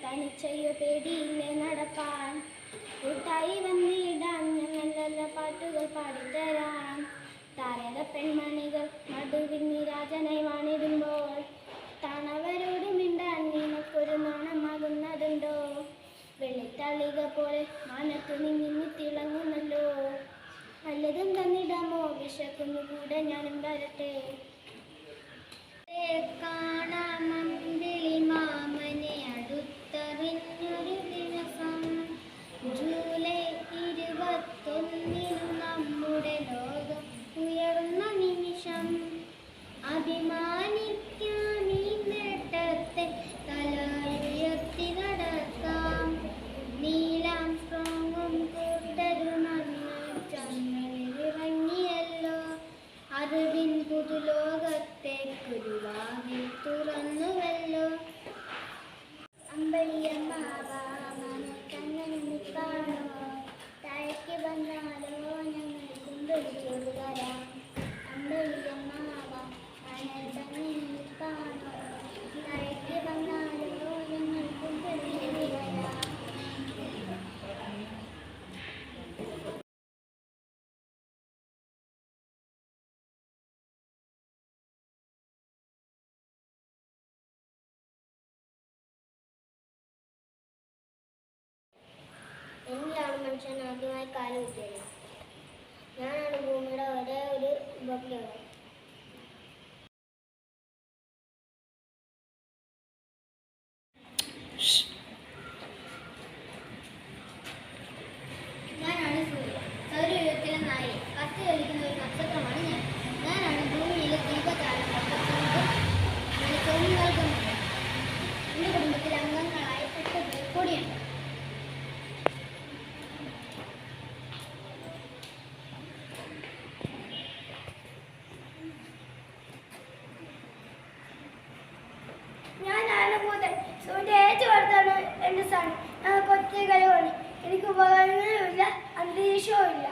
തനിച്ചയ്യോ പേടിയില്ലേ നടപ്പാൻ, കൂട്ടായി വന്നിടാൻ ഞങ്ങൾ നല്ല പാട്ടുകൾ പാടിത്തരാം. താരക പെൺമണികൾ നടുവിൽ നീരാജനായി വാണിടുമ്പോൾ താണവരോട് മിണ്ടാൻ നിനക്കൊരു നാണമാകുന്നതുണ്ടോ? വെള്ളിത്തളിക പോലെ മാനത്തു നിന്നി തിളങ്ങുന്നല്ലോ. വല്ലതും തന്നിടാമോ? വിശക്കുന്നു കൂടെ ഞാനും വരട്ടെ. കാണാമന്തിളി മാമനെ അടുത്തറിഞ്ഞൊരു ദിവസം, ജൂലൈ 21 നമ്മുടെ ലോകം ഉയർന്ന നിമിഷം. അഭിമാനിക്കാൻ ഈ നേട്ടത്തെ തല ഉയർത്തി നടക്കാം. നീലാം സ്ട്രോങ്ങും കൂട്ടരുമന്ന് ചന്ദ്രനിറങ്ങിയല്ലോ. അറിവിൻ പുതുലോകത്തേക്കൊരു വാതിൽ തുറന്നുവല്ലോ. അമ്പളിയമ്മാവാണോ താഴേക്ക് വന്നാലോ ഞങ്ങൾ കൊണ്ടൊരു വരാം. അമ്പളിയമ്മാവ നിൽക്കാണോ താഴേക്ക് വന്നാലോ ഞങ്ങൾ കൊണ്ടൊരു വരാം. എന്നിലാണ് മനുഷ്യൻ ആദ്യമായി കാലുകുത്തിയത്. ഞാനാണ് ഭൂമിയുടെ ഒരേ ഒരു ഉപഗ്രഹം. ഞാനാണ് സൂര്യൻ, സൗരയൂഥത്തിലെ നായി. കത്തി കളിക്കുന്ന ഒരു നക്ഷത്രമാണ് ഞാൻ. ഞാനാണ് ഭൂമിയിലെ ദീപതാരം വെളിച്ചവും നൽകുന്നത്. എൻ്റെ കുടുംബത്തിലെ അംഗങ്ങളായി 8 പേർ കൂടിയുണ്ട്. ഞാനാണ് ഭൂതൻ. സൂര്യ ഏറ്റവും അടുത്താണ് എൻ്റെ സ്ഥാനം. ഞാൻ കൊച്ചുകളാണ്. എനിക്ക് ഉപകരണങ്ങളുമില്ല, അന്തരീക്ഷവും ഇല്ല.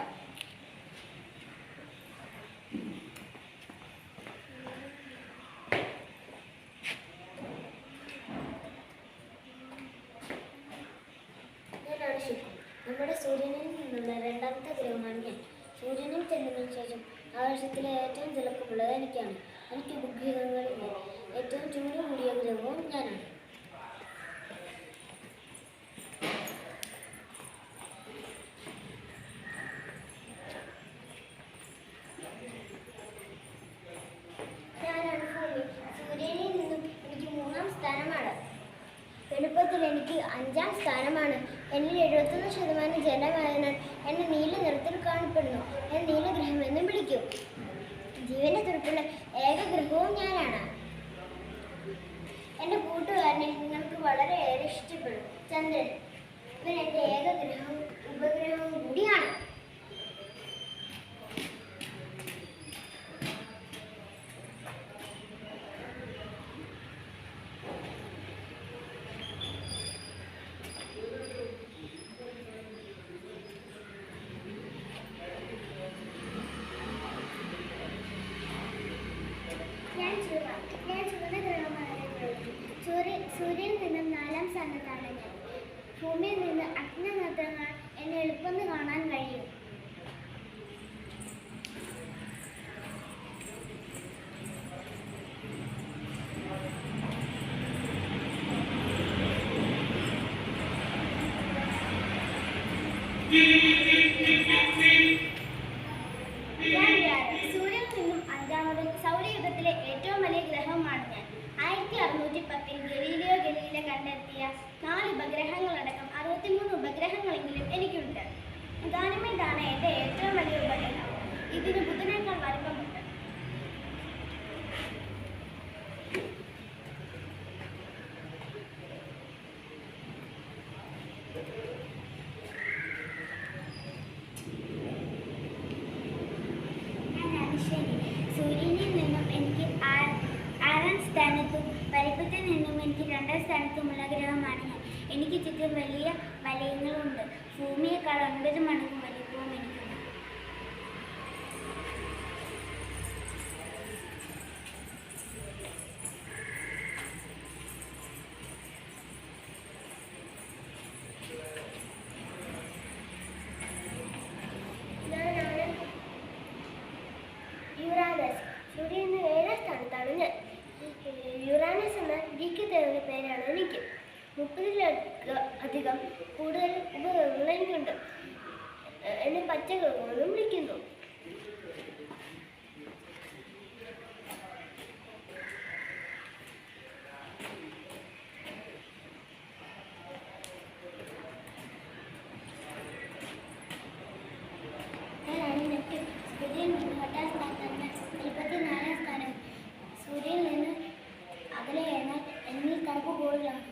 ഞാനാണ് ശുക്രൻ. നമ്മുടെ സൂര്യനിൽ നിന്നുള്ള 2ാമത്തെ ഗ്രഹമാണ് ഞാൻ. സൂര്യനിൽ ചെന്നതിനു ശേഷം ആകാശത്തിലെ ഏറ്റവും തിളക്കമുള്ളത് എനിക്കാണ്. എനിക്ക് ഉപഗ്രഹങ്ങളില്ല. ഏറ്റവും ചൂട് കൂടിയ ഗ്രഹവും ഞാനാണ്. ഞാനാണ് ഭൂമി. സൂര്യനിൽ നിന്നും എനിക്ക് 3ാം സ്ഥാനമാണ്. എളുപ്പത്തിൽ എനിക്ക് 5ാം സ്ഥാനമാണ്. എന്നിൽ 71% ജലമായതിനാൽ എന്നെ നീല നിറത്തിൽ കാണപ്പെടുന്നു. എന്നെ നീലഗ്രഹം എന്നും വിളിക്കും. ജീവന്റെ തുറപ്പുള്ള ഏക ഗ്രഹവും ഞാനാണ്. എൻ്റെ കൂട്ടുകാരനെ നിങ്ങൾക്ക് വളരെയേറെ ഇഷ്ടപ്പെടും. ചന്ദ്രൻ. ഇവൻ എൻ്റെ ഏക ഗ്രഹവും ഉപഗ്രഹവും കൂടിയാണ്. ഞാൻ ചുവന്ന ഗ്രഹമാണ്. സൂര്യനിൽ നിന്നും 4ാം സ്ഥാനത്താണ് ഞാൻ. ഭൂമിയിൽ നിന്ന് അഗ്നിനക്ഷത്രങ്ങൾ എന്നെ എളുപ്പം കാണാൻ കഴിയും. സൂര്യനിൽ നിന്നും 5ാമതും സൗരയൂഥത്തിലെ ഏറ്റവും വലിയ ഗ്രഹമാണ് ഞാൻ. 1610 ഗലീലിയോ ഗലീലെ കണ്ടെത്തിയ 4 ഉപഗ്രഹങ്ങളടക്കം 63 ഉപഗ്രഹങ്ങളെങ്കിലും എനിക്കുണ്ട്. ഗാനിമീഡാണ് എൻ്റെ ഏറ്റവും വലിയ ഉപഗ്രഹം. ഇതിന് ബുധനേക്കാൾ വലിപ്പമുണ്ട്. സൂര്യനിൽ നിന്നും എനിക്ക് 6ാം സ്ഥാനത്തും വലിപ്പത്തിൽ നിന്നും എനിക്ക് 2ാം സ്ഥാനത്തുമുള്ള ഗ്രഹമാണ് ഞാൻ. എനിക്ക് ചുറ്റും വലിയ വലയങ്ങളുണ്ട്. ഭൂമിയേക്കാൾ 9 മടങ്ങ് വലിപ്പവും എനിക്കുണ്ട്. അധികം കൂടുതൽ ഉപയോഗങ്ങൾ എനിക്കുണ്ട്. എന്നെ പച്ചഗ്രഹമെന്നും വിളിക്കുന്നു. സൂര്യനിൽ നിന്ന് 8-ാം സ്ഥാനത്താണ്, 44-ാം സ്ഥാനം. സൂര്യനിൽ നിന്ന് അകലെയാണ് എന്നിൽ തണുപ്പ് കൂടുതലാണ്.